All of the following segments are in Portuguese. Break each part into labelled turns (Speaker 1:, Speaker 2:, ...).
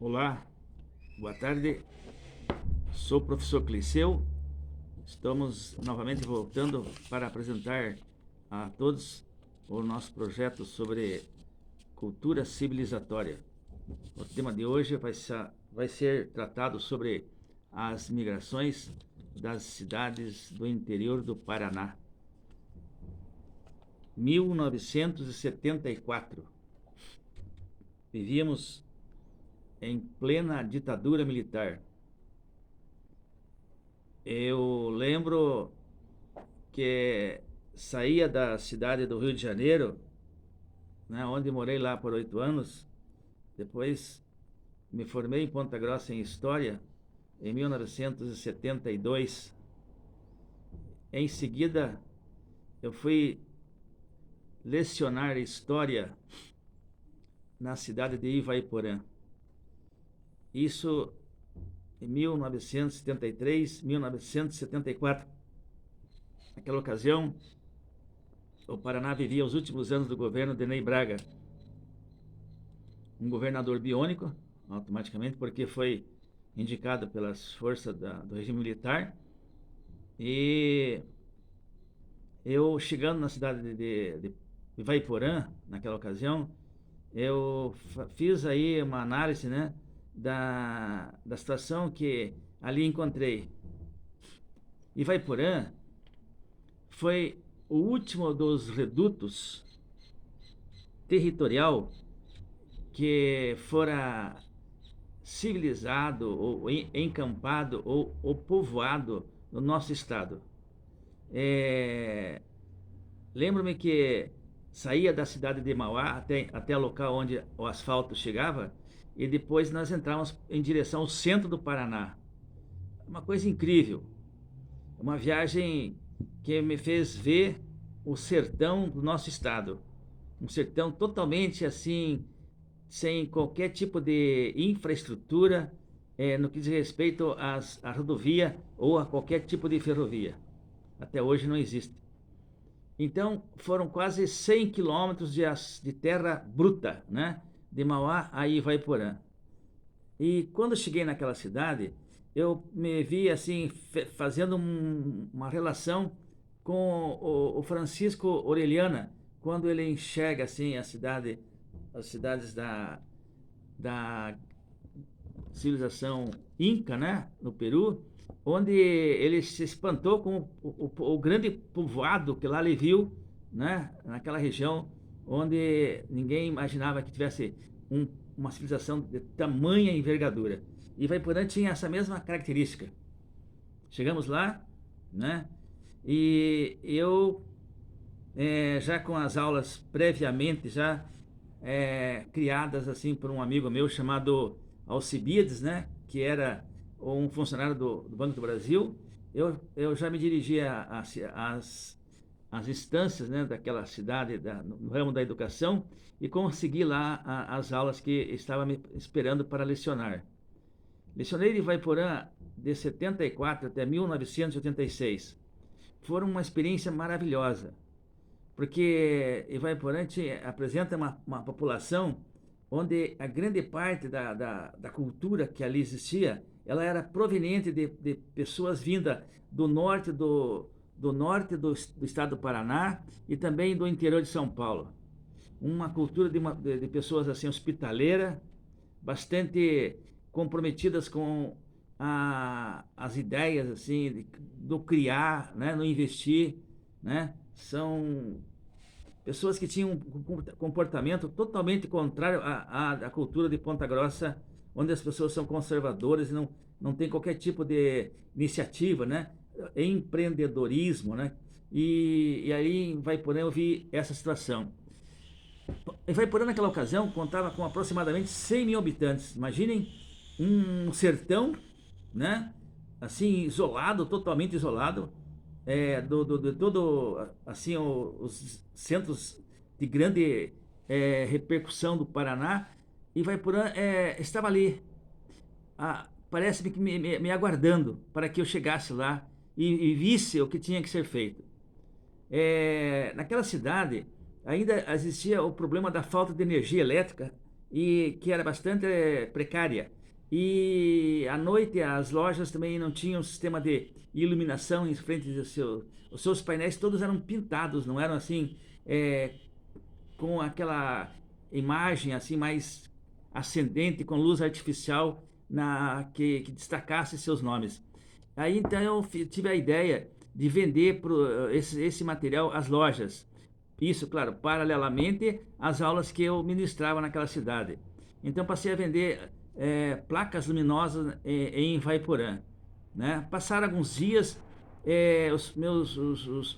Speaker 1: Olá, boa tarde. Sou o professor Cliceu. Estamos novamente voltando para apresentar a todos o nosso projeto sobre cultura civilizatória. O tema de hoje vai ser tratado sobre as migrações das cidades do interior do Paraná. 1974. Vivíamos em plena ditadura militar. Eu lembro que saía da cidade do Rio de Janeiro, né, onde morei lá por 8 anos. Depois me formei em Ponta Grossa em História em 1972. Em seguida, eu fui lecionar História na cidade de Ivaiporã. Isso em 1973, 1974. Naquela ocasião, o Paraná vivia os últimos anos do governo de Ney Braga, um governador biônico, automaticamente, porque foi indicado pelas forças do regime militar. E eu, chegando na cidade de Ivaiporã, naquela ocasião, eu fiz aí uma análise, né, da situação que ali encontrei. Ivaiporã foi o último dos redutos territorial que fora civilizado ou encampado ou povoado no nosso estado. Lembro-me que saía da cidade de Mauá até o local onde o asfalto chegava, e depois nós entrávamos em direção ao centro do Paraná. Uma coisa incrível, uma viagem que me fez ver o sertão do nosso estado. Um sertão totalmente assim, sem qualquer tipo de infraestrutura, no que diz respeito à rodovia ou a qualquer tipo de ferrovia. Até hoje não existe. Então, foram quase 100 quilômetros de terra bruta, né? De Mauá a Ivaiporã. E quando cheguei naquela cidade, eu me vi assim, fazendo uma relação com o Francisco Orellana, quando ele enxerga assim as cidades da civilização Inca, né, no Peru, onde ele se espantou com o grande povoado que lá ele viu, né, naquela região onde ninguém imaginava que tivesse uma civilização de tamanha envergadura. E Ivaiporã tinha essa mesma característica. Chegamos lá, né, e eu, já com as aulas previamente já criadas assim por um amigo meu chamado Alcibiades, né, que era um funcionário do Banco do Brasil. Eu já me dirigia às instâncias, né, daquela cidade, no ramo da educação, e consegui lá as aulas que estava me esperando para lecionar. Lecionei de Ivaiporã de 74 até 1986. Foram uma experiência maravilhosa, porque Ivaiporã apresenta uma população onde a grande parte da cultura que ali existia, ela era proveniente de pessoas vindas do norte do estado do Paraná e também do interior de São Paulo. Uma cultura de pessoas assim hospitaleira, bastante comprometidas com as ideias assim do criar, né, no investir, né? São pessoas que tinham um comportamento totalmente contrário à cultura de Ponta Grossa, onde as pessoas são conservadoras e não tem qualquer tipo de iniciativa, né? Empreendedorismo, né? E aí em Vaiporã eu vi essa situação. Em Vaiporã, naquela ocasião, contava com aproximadamente 100 mil habitantes. Imaginem um sertão, né? Assim, isolado, totalmente isolado, de todo, assim, os centros de grande repercussão do Paraná. E Vaiporã estava ali, parece-me que me aguardando para que eu chegasse lá e visse o que tinha que ser feito. Naquela cidade ainda existia o problema da falta de energia elétrica e que era bastante precária. E à noite as lojas também não tinham sistema de iluminação em frente do seu, os seus painéis todos eram pintados, não eram assim é, com aquela imagem assim mais ascendente, com luz artificial que destacasse seus nomes. Aí então eu tive a ideia de vender esse material às lojas. Isso, claro, paralelamente às aulas que eu ministrava naquela cidade. Então passei a vender placas luminosas em Ivaiporã, né? Passaram alguns dias,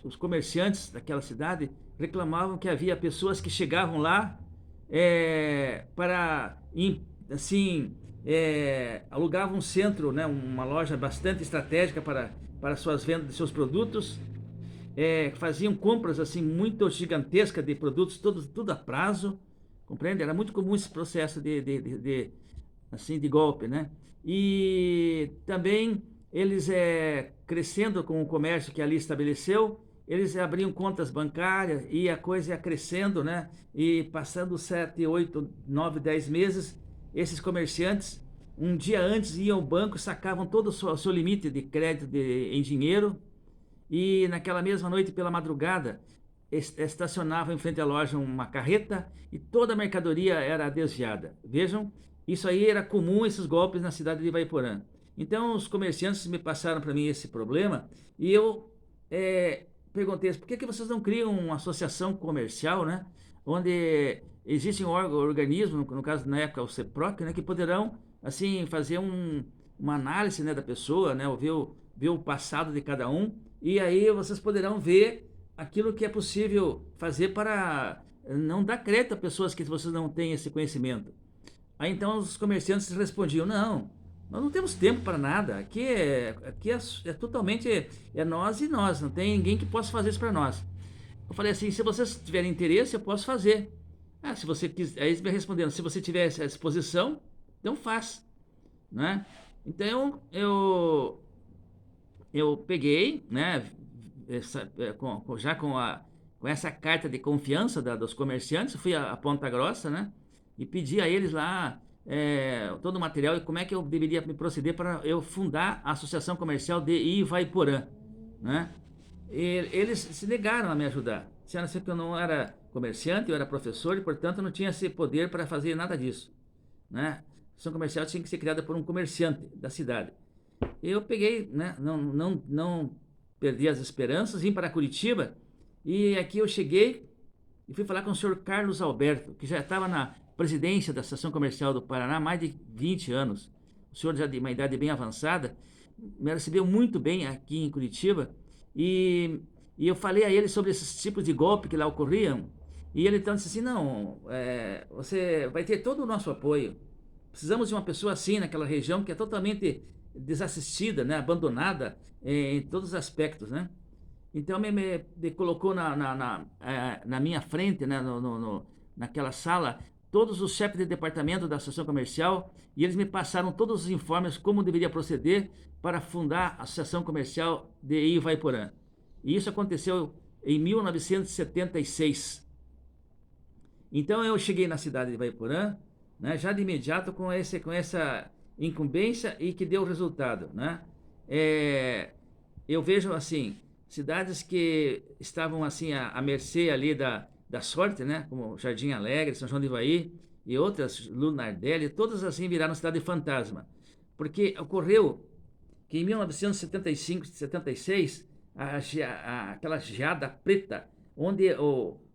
Speaker 1: os comerciantes daquela cidade reclamavam que havia pessoas que chegavam lá para, assim, alugavam um centro, né? Uma loja bastante estratégica para suas vendas de seus produtos, faziam compras assim muito gigantescas de produtos, tudo a prazo, compreende? Era muito comum esse processo assim, de golpe, né? E também eles, crescendo com o comércio que ali estabeleceu, eles abriam contas bancárias e a coisa ia crescendo, né? E passando 7, 8, 9, 10 meses, esses comerciantes, um dia antes, iam ao banco, sacavam todo o seu limite de crédito em dinheiro e naquela mesma noite, pela madrugada, estacionava em frente à loja uma carreta e toda a mercadoria era desviada. Vejam, isso aí era comum, esses golpes na cidade de Ivaiporã. Então, os comerciantes me passaram para mim esse problema e eu perguntei, por que vocês não criam uma associação comercial, né? Onde existem organismos, no caso, na época, o CEPROC, né? Que poderão, assim, fazer uma análise, né, da pessoa, né? Ver o passado de cada um e aí vocês poderão ver aquilo que é possível fazer para não dar crédito a pessoas que vocês não têm esse conhecimento. Aí então os comerciantes respondiam: não, nós não temos tempo para nada, aqui é totalmente nós e nós, não tem ninguém que possa fazer isso para nós. Eu falei assim: se vocês tiverem interesse, eu posso fazer. Ah, se você quiser, aí eles me responderam: se você tiver essa disposição, então faz, né? Então eu peguei, né, já com essa carta de confiança dos comerciantes, fui a Ponta Grossa, né, e pedi a eles lá todo o material e como é que eu deveria me proceder para eu fundar a Associação Comercial de Ivaiporã, né? E eles se negaram a me ajudar, disseram assim que eu não era comerciante, eu era professor e, portanto, não tinha esse poder para fazer nada disso, né? A Associação Comercial tinha que ser criada por um comerciante da cidade. Eu peguei, né, não perdi as esperanças, vim para Curitiba e aqui eu cheguei e fui falar com o senhor Carlos Alberto, que já estava na presidência da Associação Comercial do Paraná há mais de 20 anos. O senhor já de uma idade bem avançada, me recebeu muito bem aqui em Curitiba e eu falei a ele sobre esses tipos de golpe que lá ocorriam e ele então disse assim: não, você vai ter todo o nosso apoio. Precisamos de uma pessoa assim naquela região que é totalmente desassistida, né, abandonada em todos os aspectos, né? Então me colocou na minha frente, né, naquela sala, todos os chefes de departamento da Associação Comercial e eles me passaram todos os informes como deveria proceder para fundar a Associação Comercial de Ivaiporã. E isso aconteceu em 1976. Então eu cheguei na cidade de Ivaiporã, né, já de imediato com essa incumbência e que deu resultado, né? Eu vejo assim cidades que estavam assim à mercê ali da sorte, né? Como Jardim Alegre, São João do Ivaí e outras, Lunardelli, todas assim viraram cidade fantasma, porque ocorreu que em 1975, 76, aquela geada preta, onde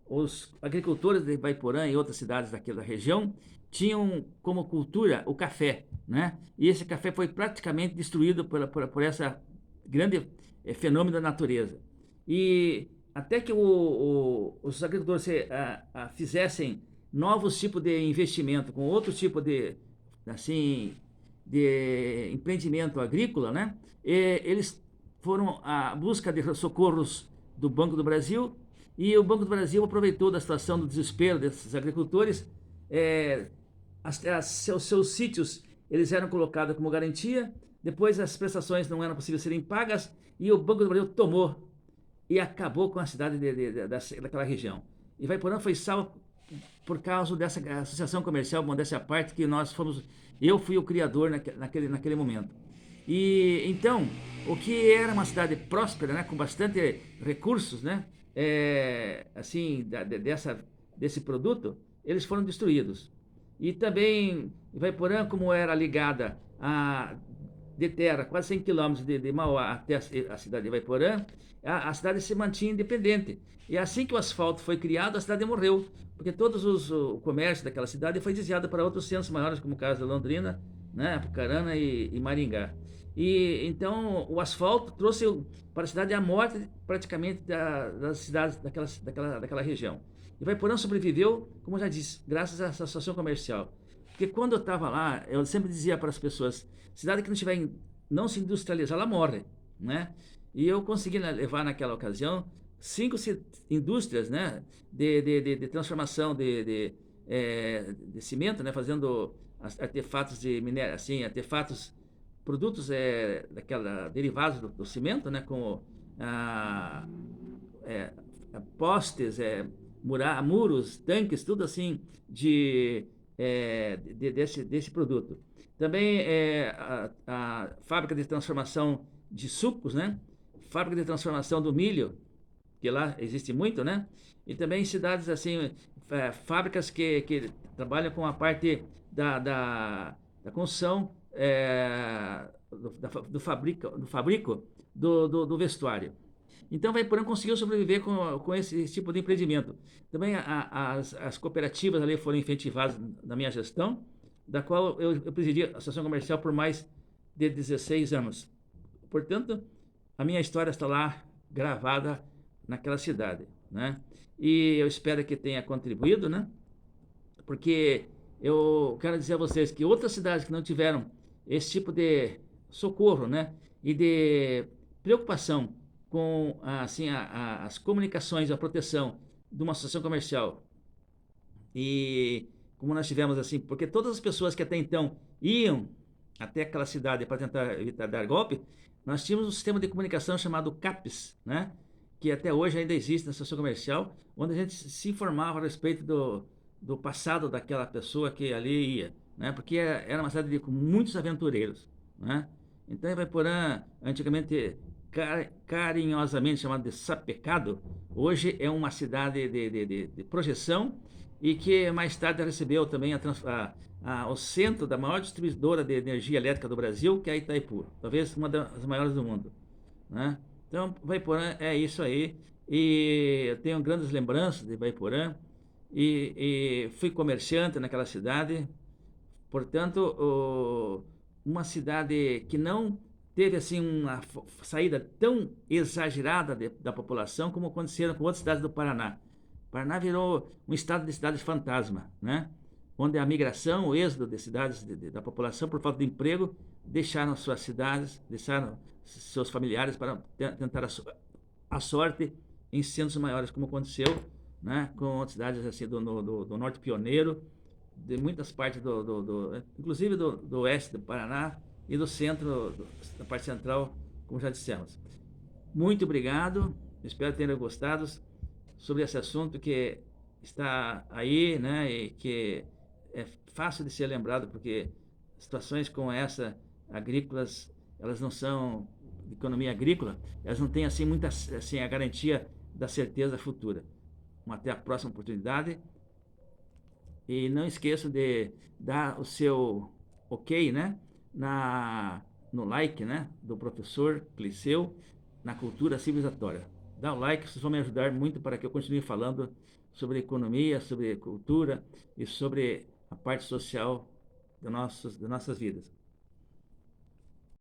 Speaker 1: os agricultores de Ivaiporã e outras cidades daquela região tinham como cultura o café, né? E esse café foi praticamente destruído por essa grande fenômeno da natureza. E até que os agricultores fizessem novos tipos de investimento, com outro tipo assim, de empreendimento agrícola, né? Eles foram à busca de socorros do Banco do Brasil e o Banco do Brasil aproveitou da situação do desespero desses agricultores. Seus sítios eles eram colocados como garantia, depois as prestações não eram possíveis serem pagas e o Banco do Brasil tomou e acabou com a cidade daquela região. Ivaiporã foi salvo por causa dessa associação comercial, modéstia à parte, que eu fui o criador naquele momento. E então, o que era uma cidade próspera, né, com bastante recursos, né, assim, desse produto, eles foram destruídos. E também Ivaiporã, como era ligada de terra, quase 100 quilômetros de Mauá até a cidade de Ivaiporã, a cidade se mantinha independente. E assim que o asfalto foi criado, a cidade morreu, porque o comércio daquela cidade foi desviado para outros centros maiores, como o caso de Londrina, né, Apucarana e Maringá. E então o asfalto trouxe para a cidade a morte praticamente das cidades daquela região. Ivaiporã sobreviveu, como eu já disse, graças a essa associação comercial. Porque quando eu estava lá, eu sempre dizia para as pessoas, cidade que não se industrializar, ela morre, né? E eu consegui levar naquela ocasião 5 indústrias, né, de transformação de cimento, né, fazendo artefatos de minério, assim, artefatos, produtos derivados do cimento, né, como ah, é, postes, muros, tanques, tudo assim desse produto. Também a fábrica de transformação de sucos, né? Fábrica de transformação do milho, que lá existe muito, né? E também cidades assim, fábricas que trabalham com a parte da construção, do fabrico do vestuário. Então, Vaiporã conseguiu sobreviver com esse tipo de empreendimento. Também as cooperativas ali foram efetivadas na minha gestão, da qual eu presidi a Associação Comercial por mais de 16 anos. Portanto, a minha história está lá gravada naquela cidade, né? E eu espero que tenha contribuído, né? Porque eu quero dizer a vocês que outras cidades que não tiveram esse tipo de socorro, né? E de preocupação com assim, as comunicações, a proteção de uma associação comercial. E como nós tivemos assim, porque todas as pessoas que até então iam até aquela cidade para tentar evitar dar golpe, nós tínhamos um sistema de comunicação chamado CAPES, né? Que até hoje ainda existe na associação comercial, onde a gente se informava a respeito do passado daquela pessoa que ali ia, né? Porque era uma cidade com muitos aventureiros, né? Então, Ivaiporã, antigamente carinhosamente chamada de Sapecado, hoje é uma cidade de projeção e que mais tarde recebeu também o centro da maior distribuidora de energia elétrica do Brasil, que é a Itaipu, talvez uma das maiores do mundo, né? Então, Ivaiporã é isso aí, e eu tenho grandes lembranças de Ivaiporã, e fui comerciante naquela cidade, portanto, uma cidade que não teve assim uma saída tão exagerada da população como aconteceram com outras cidades do Paraná. O Paraná virou um estado de cidade fantasma, né? Onde a migração, o êxodo de cidades da população por falta de emprego deixaram suas cidades, deixaram seus familiares para tentar a sorte em centros maiores, como aconteceu, né, com outras cidades assim do Norte Pioneiro, de muitas partes inclusive do oeste do Paraná e do centro, da parte central, como já dissemos. Muito obrigado, espero que tenham gostado sobre esse assunto que está aí, né, e que é fácil de ser lembrado, porque situações como essa, agrícolas, elas não são, de economia agrícola, elas não têm assim muita assim, a garantia da certeza futura. Até a próxima oportunidade. E não esqueçam de dar o seu ok, né? No like, né? Do professor Cliceu na cultura civilizatória. Dá o like, vocês vão me ajudar muito para que eu continue falando sobre economia, sobre cultura e sobre a parte social das nossas vidas.